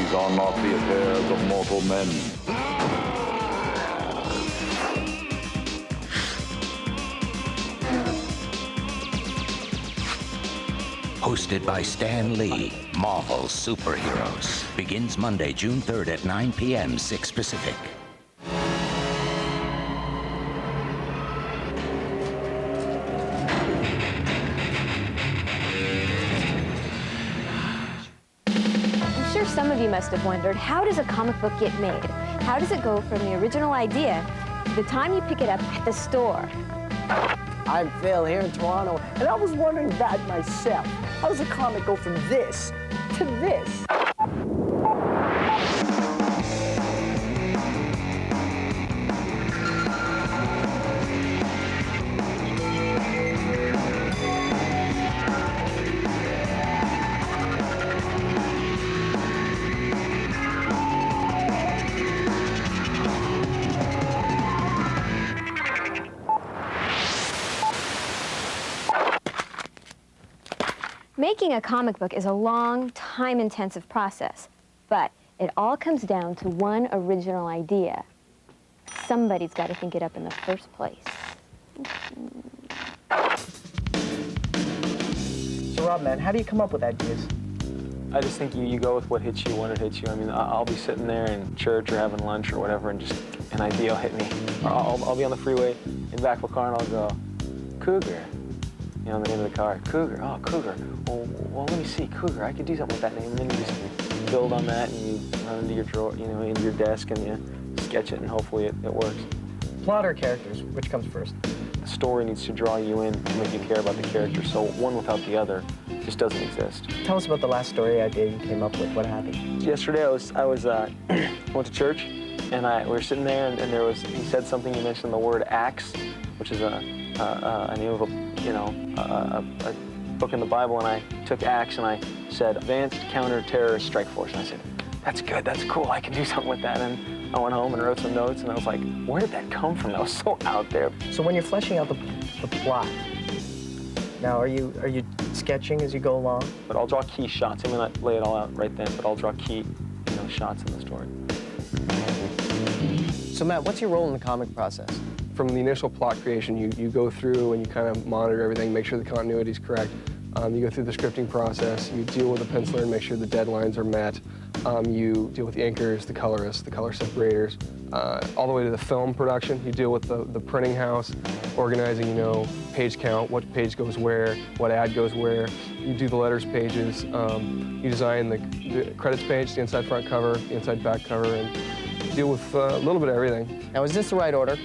These are not the affairs of mortal men. Hosted by Stan Lee, Marvel's Superheroes. Begins Monday, June 3rd at 9 p.m., 6 Pacific. I'm sure some of you must have wondered, how does a comic book get made? How does it go from the original idea to the time you pick it up at the store? I'm Phil here in Toronto, and I was wondering that myself. How does a comic go from this to this? Making a comic book is a long, time-intensive process, but it all comes down to one original idea. Somebody's got to think it up in the first place. So, Rob, man, how do you come up with ideas? I just think you go with what hits you when it hits you. I mean, I'll be sitting there in church or having lunch or whatever, and just an idea will hit me. Or I'll be on the freeway in the back of a car, and I'll go, Cougar. You know, the name of the car, Cougar. Oh, Cougar. Well, let me see, Cougar. I could do something with that name. And then you just build on that, and you run into your drawer, you know, into your desk, and you sketch it, and hopefully it works. Plot or characters? Which comes first? The story needs to draw you in to make you care about the character. So one without the other just doesn't exist. Tell us about the last story idea you came up with. What happened? Yesterday, I went to church, and we were sitting there, and he said something. He mentioned the word axe, which is a name of a book in the Bible, and I took axe and I said Advanced Counter-Terrorist Strike Force, and I said, that's good, that's cool, I can do something with that. And I went home and wrote some notes, and I was like, where did that come from? That was so out there. So when you're fleshing out the plot, now are you sketching as you go along? But I'll draw key shots. I may not lay it all out right then, but I'll draw key, shots in the story. So Matt, what's your role in the comic process? From the initial plot creation, you go through and you kind of monitor everything, make sure the continuity is correct. You go through the scripting process, you deal with the penciler and make sure the deadlines are met. You deal with the inkers, the colorists, the color separators, all the way to the film production. You deal with the printing house, organizing, page count, what page goes where, what ad goes where. You do the letters pages. You design the credits page, the inside front cover, the inside back cover, and deal with a little bit of everything. Now, is this the right order?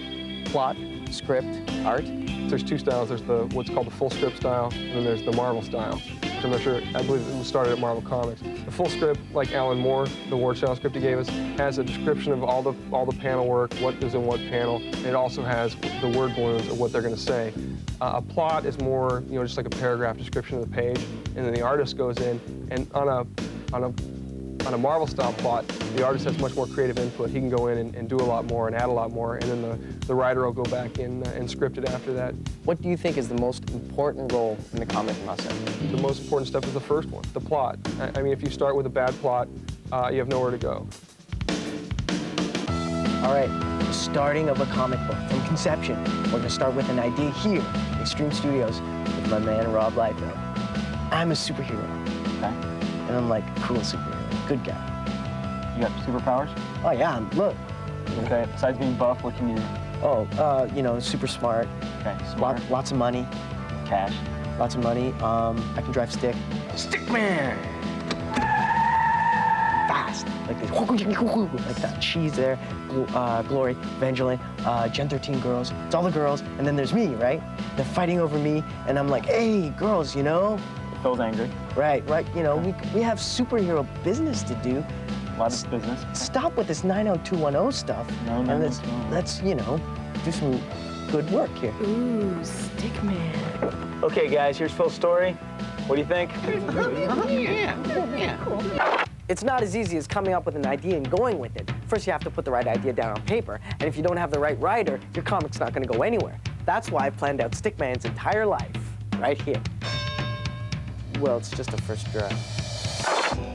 Plot, script, art? There's two styles. There's what's called the full script style, and then there's the Marvel style, which I'm not sure, I believe it started at Marvel Comics. The full script, like Alan Moore, the Ward style script he gave us, has a description of all the panel work, what is in what panel, and it also has the word balloons of what they're going to say. A plot is more, just like a paragraph description of the page, and then the artist goes in, and on a Marvel style plot, the artist has much more creative input. He can go in and do a lot more and add a lot more, and then the writer will go back in and script it after that. What do you think is the most important role in the comic process? The most important step is the first one, the plot. I mean, if you start with a bad plot, you have nowhere to go. All right, the starting of a comic book from conception. We're going to start with an idea here, Extreme Studios, with my man Rob Liefeld. I'm a superhero. Okay. And I'm like a cool superhero, good guy. You got superpowers? Oh yeah, look. Okay, besides being buff, what can you do? Oh, super smart. Okay, smart. Lots of money. Cash. Lots of money. I can drive stick. Stickman! Fast. Like this. Like that. She's there. Glory, Evangeline, Gen 13 girls. It's all the girls, and then there's me, right? They're fighting over me, and I'm like, hey, girls, Phil's angry. Right. We have superhero business to do. A lot of business. Stop with this 90210 stuff. No, and let's do some good work here. Ooh, Stickman. Okay, guys, here's Phil's story. What do you think? Yeah, cool. It's not as easy as coming up with an idea and going with it. First, you have to put the right idea down on paper, and if you don't have the right writer, your comic's not going to go anywhere. That's why I planned out Stickman's entire life, right here. Well, it's just a first draft.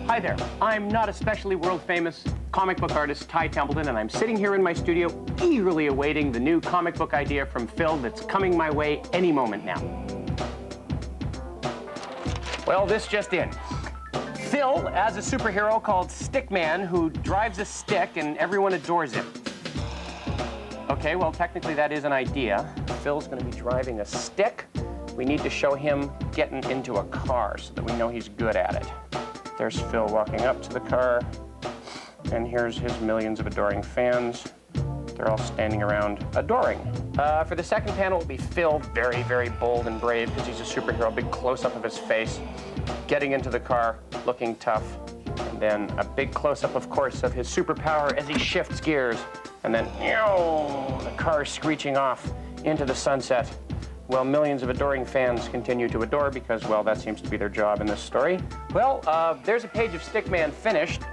Hi, Hi there. I'm not especially world-famous comic book artist Ty Templeton, and I'm sitting here in my studio eagerly awaiting the new comic book idea from Phil that's coming my way any moment now. Well, this just in. Phil has a superhero called Stickman who drives a stick and everyone adores him. Okay, well, technically that is an idea. Phil's going to be driving a stick. We need to show him getting into a car so that we know he's good at it. There's Phil walking up to the car, and here's his millions of adoring fans. They're all standing around adoring. For the second panel, it'll be Phil, very, very bold and brave because he's a superhero. Big close-up of his face, getting into the car, looking tough. And then a big close-up, of course, of his superpower as he shifts gears. And then, the car screeching off into the sunset. Well, millions of adoring fans continue to adore because, well, that seems to be their job in this story. Well, there's a page of Stickman finished.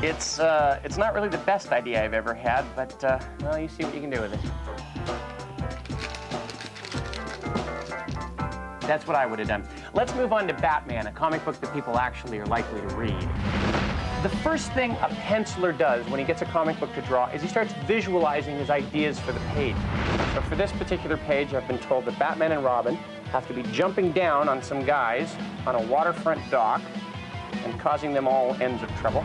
It's not really the best idea I've ever had, but, well, you see what you can do with it. That's what I would have done. Let's move on to Batman, a comic book that people actually are likely to read. The first thing a penciler does when he gets a comic book to draw is he starts visualizing his ideas for the page. So for this particular page, I've been told that Batman and Robin have to be jumping down on some guys on a waterfront dock and causing them all ends of trouble.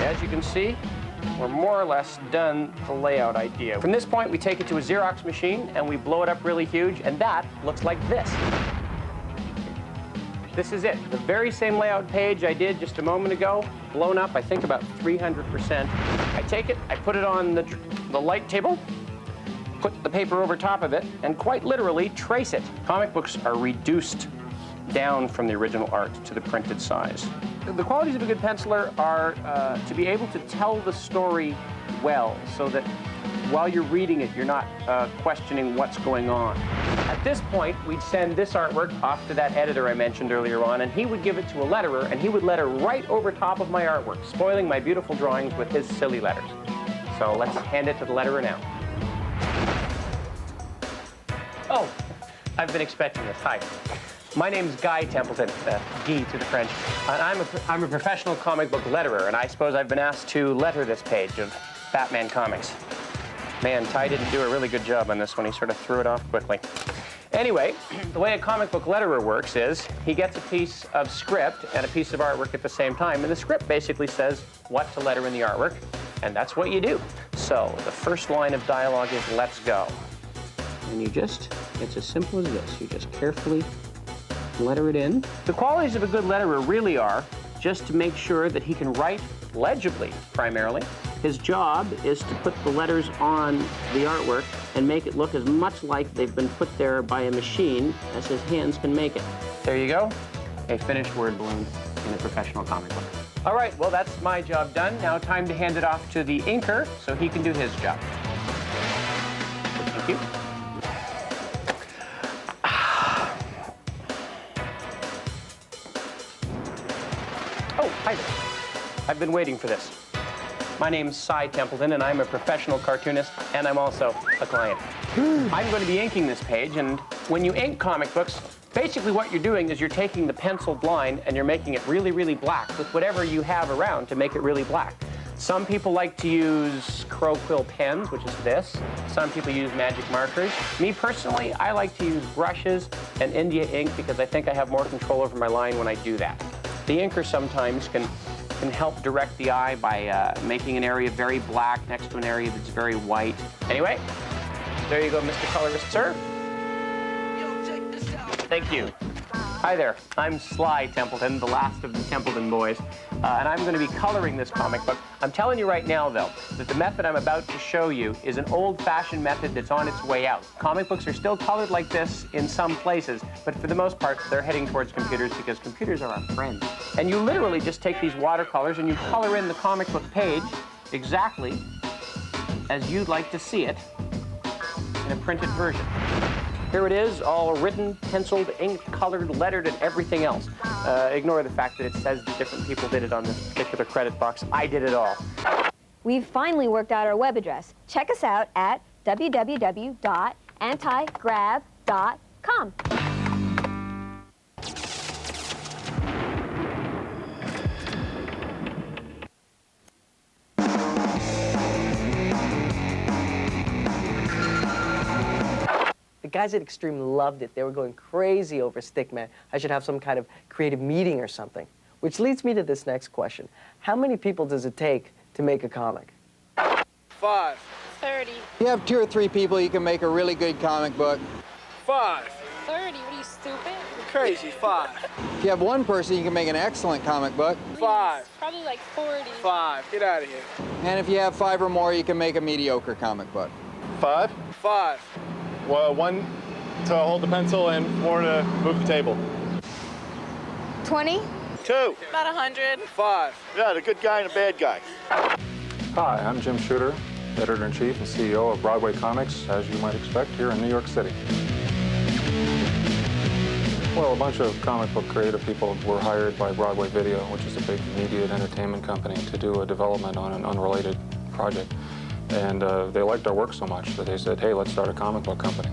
As you can see, we're more or less done the layout idea. From this point, we take it to a Xerox machine and we blow it up really huge, and that looks like this. This is it, the very same layout page I did just a moment ago, blown up, I think about 300%. I take it, I put it on the light table, put the paper over top of it, and quite literally trace it. Comic books are reduced down from the original art to the printed size. The qualities of a good penciler are to be able to tell the story well, so that while you're reading it, you're not questioning what's going on. At this point, we'd send this artwork off to that editor I mentioned earlier on, and he would give it to a letterer, and he would letter right over top of my artwork, spoiling my beautiful drawings with his silly letters. So let's hand it to the letterer now. Oh, I've been expecting this. Hi. My name's Guy Templeton, Guy to the French, and I'm a professional comic book letterer, and I suppose I've been asked to letter this page of Batman comics. Man, Ty didn't do a really good job on this one. He sort of threw it off quickly. Anyway, the way a comic book letterer works is he gets a piece of script and a piece of artwork at the same time, and the script basically says what to letter in the artwork, and that's what you do. So the first line of dialogue is, "Let's go." And it's as simple as this. You just carefully letter it in. The qualities of a good letterer really are just to make sure that he can write legibly, primarily. His job is to put the letters on the artwork and make it look as much like they've been put there by a machine as his hands can make it. There you go, a finished word balloon in a professional comic book. All right, well, that's my job done. Now time to hand it off to the inker so he can do his job. Thank you. Oh, hi there. I've been waiting for this. My name's Cy Templeton, and I'm a professional cartoonist, and I'm also a client. I'm going to be inking this page, and when you ink comic books, basically what you're doing is you're taking the penciled line and you're making it really, really black with whatever you have around to make it really black. Some people like to use crow quill pens, which is this. Some people use magic markers. Me personally, I like to use brushes and India ink because I think I have more control over my line when I do that. The inker sometimes can help direct the eye by making an area very black next to an area that's very white. Anyway, there you go, Mr. Colorist, sir. Thank you. Hi there, I'm Sly Templeton, the last of the Templeton boys, and I'm going to be coloring this comic book. I'm telling you right now, though, that the method I'm about to show you is an old-fashioned method that's on its way out. Comic books are still colored like this in some places, but for the most part, they're heading towards computers because computers are our friends. And you literally just take these watercolors and you color in the comic book page exactly as you'd like to see it in a printed version. Here it is, all written, penciled, inked, colored, lettered, and everything else. Ignore the fact that it says that different people did it on this particular credit box. I did it all. We've finally worked out our web address. Check us out at www.antigrav.com. guys at Extreme loved it. They were going crazy over Stickman. I should have some kind of creative meeting or something. Which leads me to this next question. How many people does it take to make a comic? 5. 30. You have 2 or 3 people, you can make a really good comic book. 5. 30? What are you, stupid? You're crazy. 5. If you have 1 person, you can make an excellent comic book. 5. Probably like 40. 5. Get out of here. And if you have 5 or more, you can make a mediocre comic book. 5. 5. Well, 1 to hold the pencil and 4 to move the table. 20? 2. About 100. 5. Yeah, the good guy and a bad guy. Hi, I'm Jim Shooter, Editor-in-Chief and CEO of Broadway Comics, as you might expect, here in New York City. Well, a bunch of comic book creative people were hired by Broadway Video, which is a big media and entertainment company, to do a development on an unrelated project. And they liked our work so much that they said, hey, let's start a comic book company.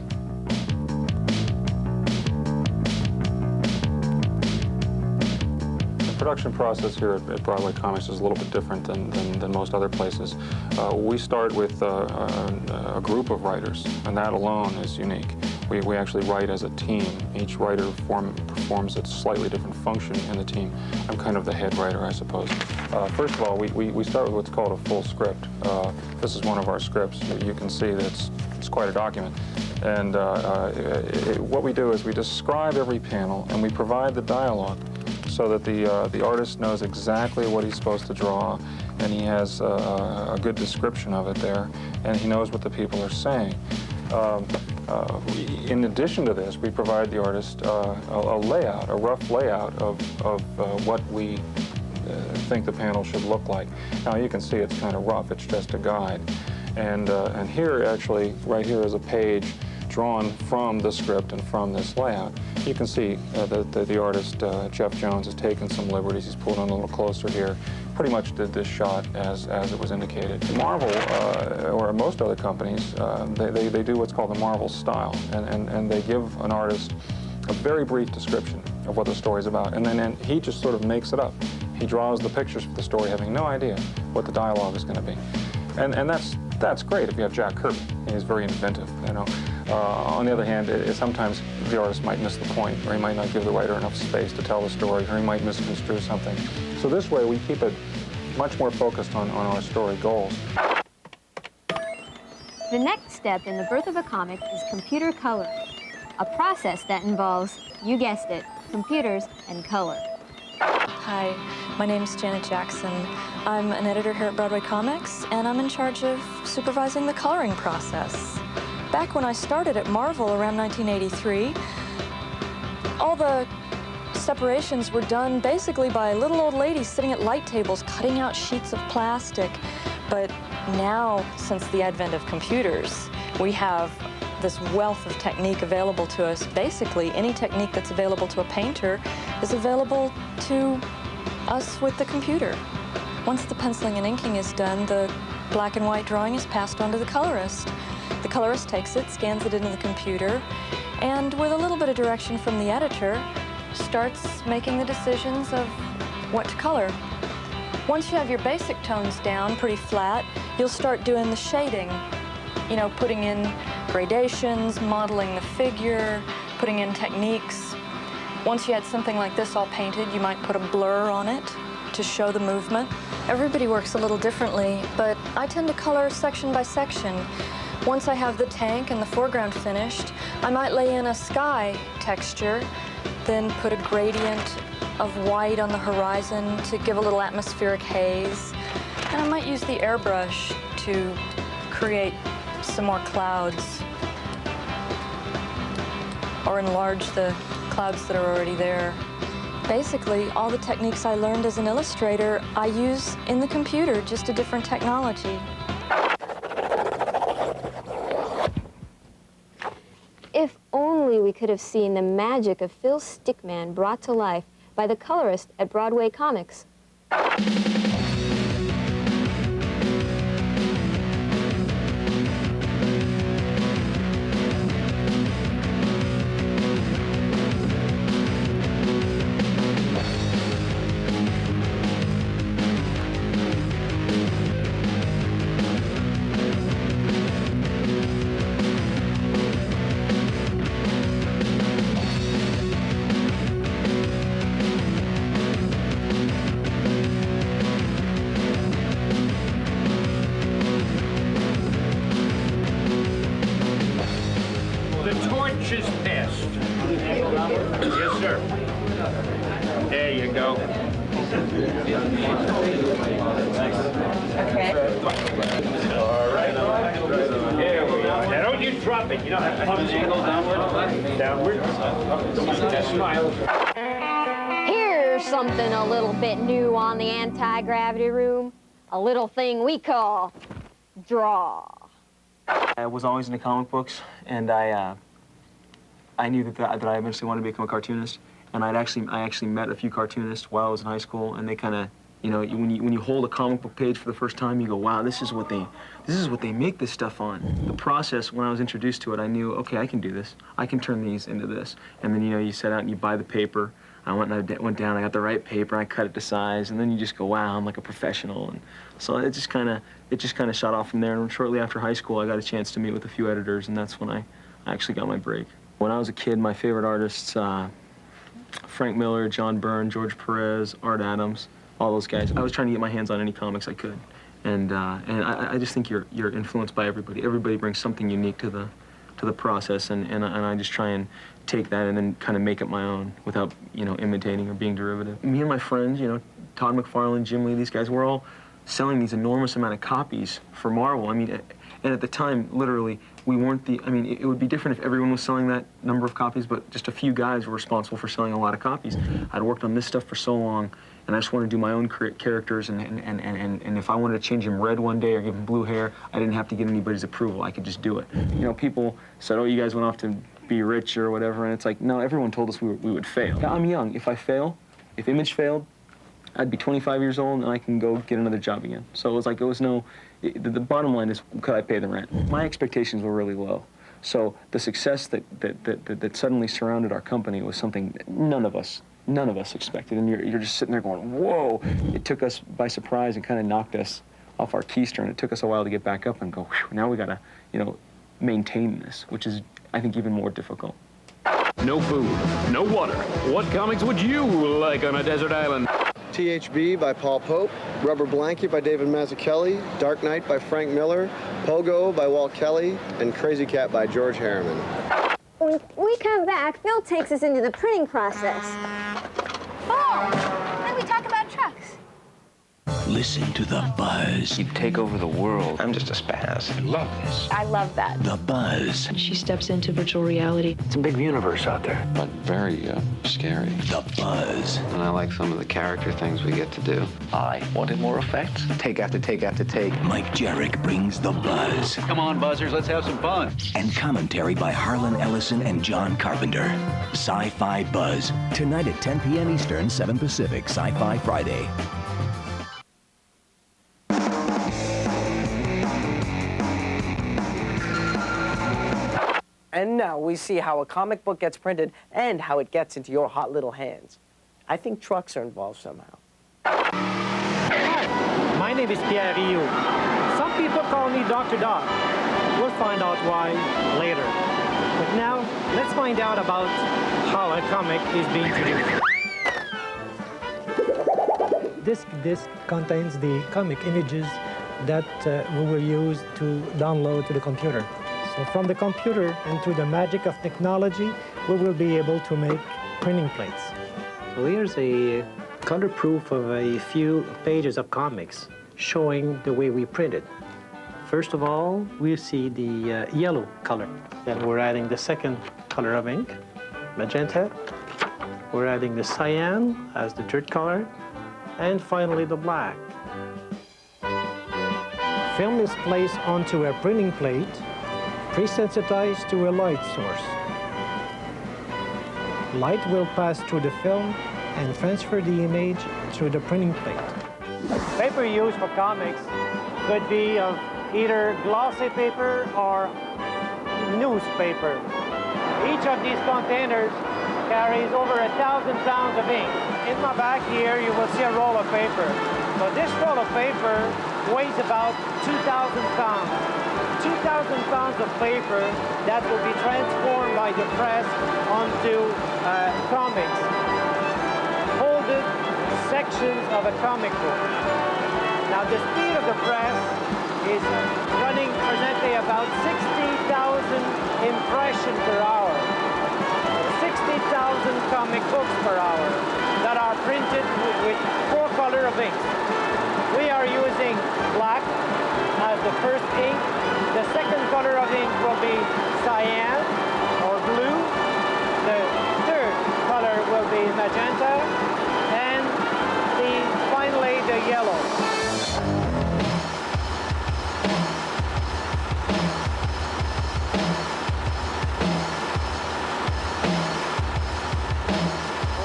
The production process here at Broadway Comics is a little bit different than most other places. We start with a group of writers, and that alone is unique. We actually write as a team. Each writer performs a slightly different function in the team. I'm kind of the head writer, I suppose. First of all, we start with what's called a full script. This is one of our scripts. You can see that it's quite a document. And what we do is we describe every panel, and we provide the dialogue so that the artist knows exactly what he's supposed to draw, and he has a good description of it there, and he knows what the people are saying. In addition to this, we provide the artist a layout, a rough layout of what we think the panel should look like. Now you can see it's kind of rough, it's just a guide. And here actually, right here is a page drawn from the script and from this layout. You can see that the artist, Jeff Jones, has taken some liberties. He's pulled in a little closer here. Pretty much did this shot as it was indicated. Marvel, or most other companies, they do what's called the Marvel style, and they give an artist a very brief description of what the story's about, and then he just sort of makes it up. He draws the pictures for the story, having no idea what the dialogue is going to be. And that's great if you have Jack Kirby. He's very inventive, you know. On the other hand, sometimes the artist might miss the point, or he might not give the writer enough space to tell the story, or he might misconstrue something. So this way, we keep it much more focused on our story goals. The next step in the birth of a comic is computer coloring, a process that involves, you guessed it, computers and color. Hi, my name is Janet Jackson. I'm an editor here at Broadway Comics, and I'm in charge of supervising the coloring process. Back when I started at Marvel around 1983, all the separations were done basically by little old ladies sitting at light tables cutting out sheets of plastic. But now, since the advent of computers, we have this wealth of technique available to us. Basically, any technique that's available to a painter is available to us with the computer. Once the penciling and inking is done, the black and white drawing is passed on to the colorist. The colorist takes it, scans it into the computer, and with a little bit of direction from the editor, starts making the decisions of what to color. Once you have your basic tones down pretty flat, you'll start doing the shading. You know, putting in gradations, modeling the figure, putting in techniques. Once you had something like this all painted, you might put a blur on it to show the movement. Everybody works a little differently, but I tend to color section by section. Once I have the tank and the foreground finished, I might lay in a sky texture, then put a gradient of white on the horizon to give a little atmospheric haze. And I might use the airbrush to create some more clouds or enlarge the clouds that are already there. Basically, all the techniques I learned as an illustrator, I use in the computer, just a different technology. If only we could have seen the magic of Phil Stickman brought to life by the colorist at Broadway Comics. All right. There we go. Now don't you drop it. You don't have to punch it. Downward. Just smile. Here's something a little bit new on the anti-gravity room. A little thing we call draw. I was always into comic books, and I knew that I eventually wanted to become a cartoonist. And I actually met a few cartoonists while I was in high school, and they kind of, you know, when you hold a comic book page for the first time, you go, wow, this is what they make this stuff on. The process, when I was introduced to it, I knew, okay, I can do this. I can turn these into this. And then, you know, you set out and you buy the paper. I went down, I got the right paper, I cut it to size, and then you just go, wow, I'm like a professional. And so it just kind of shot off from there. And shortly after high school, I got a chance to meet with a few editors, and that's when I actually got my break. When I was a kid, my favorite artists, Frank Miller, John Byrne, George Perez, Art Adams, all those guys. I was trying to get my hands on any comics I could. And I just think you're influenced by everybody. Everybody brings something unique to the process, and I just try and take that and then kind of make it my own without, you know, imitating or being derivative. Me and my friends, you know, Todd McFarlane, Jim Lee, these guys, we're all selling these enormous amount of copies for Marvel. I mean, and at the time, literally, we weren't the, I mean, it would be different if everyone was selling that number of copies, but just a few guys were responsible for selling a lot of copies. I'd worked on this stuff for so long, and I just wanted to do my own characters, and if I wanted to change him red one day or give him blue hair, I didn't have to get anybody's approval. I could just do it. You know, people said, oh, you guys went off to be rich or whatever, and it's like, no, everyone told us we would fail. I'm young. If I fail, if Image failed, I'd be 25 years old and I can go get another job again. So it was no, the bottom line is, could I pay the rent? My expectations were really low. So the success that suddenly surrounded our company was something that none of us expected. And you're just sitting there going, whoa. It took us by surprise and kind of knocked us off our keister, and it took us a while to get back up and go, whew, now we gotta, you know, maintain this, which is, I think, even more difficult. No food, no water. What comics would you like on a desert island? THB by Paul Pope, Rubber Blanket by David Mazzucchelli, Dark Knight by Frank Miller, Pogo by Walt Kelly, and Crazy Cat by George Harriman. When we come back, Phil takes us into the printing process. Oh, then we talk about trucks. Listen to the buzz. You take over the world. I'm just a spaz. I love this. I love that. The buzz. She steps into virtual reality. It's a big universe out there. But very scary. The buzz. And I like some of the character things we get to do. I wanted more effects. Take after take after take. Mike Jarek brings the buzz. Come on, buzzers, let's have some fun. And commentary by Harlan Ellison and John Carpenter. Sci-Fi Buzz. Tonight at 10 p.m. Eastern, 7 Pacific. Sci-Fi Friday. And now we see how a comic book gets printed and how it gets into your hot little hands. I think trucks are involved somehow. Hi, my name is Pierre Rioux. Some people call me Dr. Dog. We'll find out why later. But now, let's find out about how a comic is being produced. This disc contains the comic images that we will use to download to the computer. So from the computer and through the magic of technology, we will be able to make printing plates. So here's a color proof of a few pages of comics showing the way we printed. First of all, we see the yellow color. Then we're adding the second color of ink, magenta. We're adding the cyan as the third color, and finally the black. Film is placed onto a printing plate, pre-sensitized to a light source. Light will pass through the film and transfer the image through the printing plate. Paper used for comics could be of either glossy paper or newspaper. Each of these containers carries over 1,000 pounds of ink. In my back here, you will see a roll of paper. So this roll of paper weighs about 2,000 pounds. 2,000 pounds of paper that will be transformed by the press onto comics, folded sections of a comic book. Now the speed of the press is running presently about 60,000 impressions per hour. 60,000 comic books per hour that are printed with 4 magenta, and finally the yellow.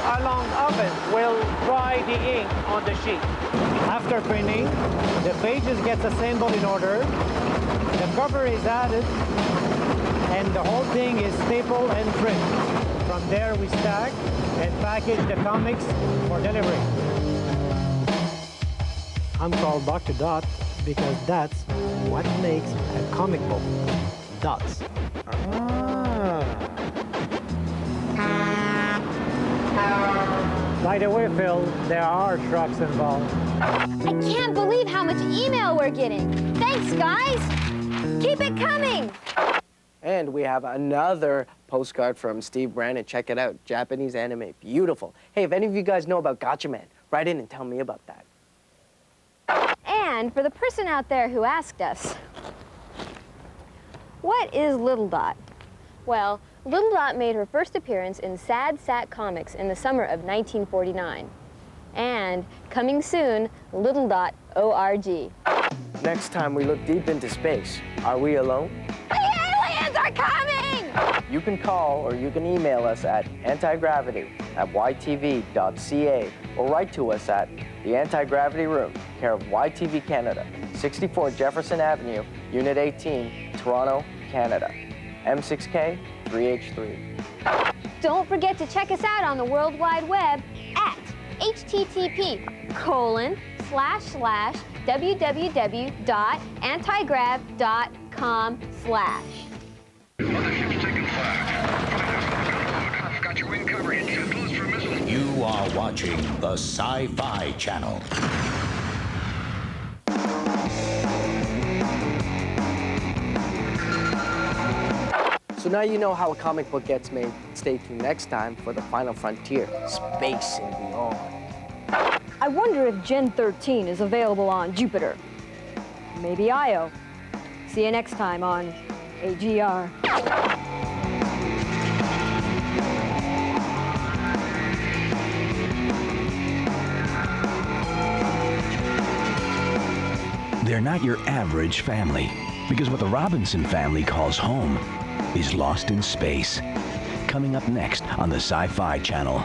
A long oven will dry the ink on the sheet. After printing, the pages get assembled in order, the cover is added, and the whole thing is stapled and trimmed. From there, we stack and package the comics for delivery. I'm called Dr. Dot because that's what makes a comic book. Dots. By the way, Phil, there are trucks involved. I can't believe how much email we're getting. Thanks, guys. Keep it coming. And we have another postcard from Steve Brandon. Check it out. Japanese anime. Beautiful. Hey, if any of you guys know about Gatchaman, write in and tell me about that. And for the person out there who asked us, what is Little Dot? Well, Little Dot made her first appearance in Sad Sack Comics in the summer of 1949. And coming soon, Little Dot ORG. Next time we look deep into space, are we alone? The aliens are coming! You can call or you can email us at antigravity@ytv.ca or write to us at the Anti-Gravity Room, care of YTV Canada, 64 Jefferson Avenue, Unit 18, Toronto, Canada. M6K 3H3. Don't forget to check us out on the World Wide Web at http://www.antigrav.com/. You are watching the Sci-Fi Channel. So now you know how a comic book gets made. Stay tuned next time for the final frontier, space and beyond. I wonder if Gen 13 is available on Jupiter. Maybe Io. See you next time on AGR. They're not your average family, because what the Robinson family calls home is lost in space. Coming up next on the Sci-Fi Channel.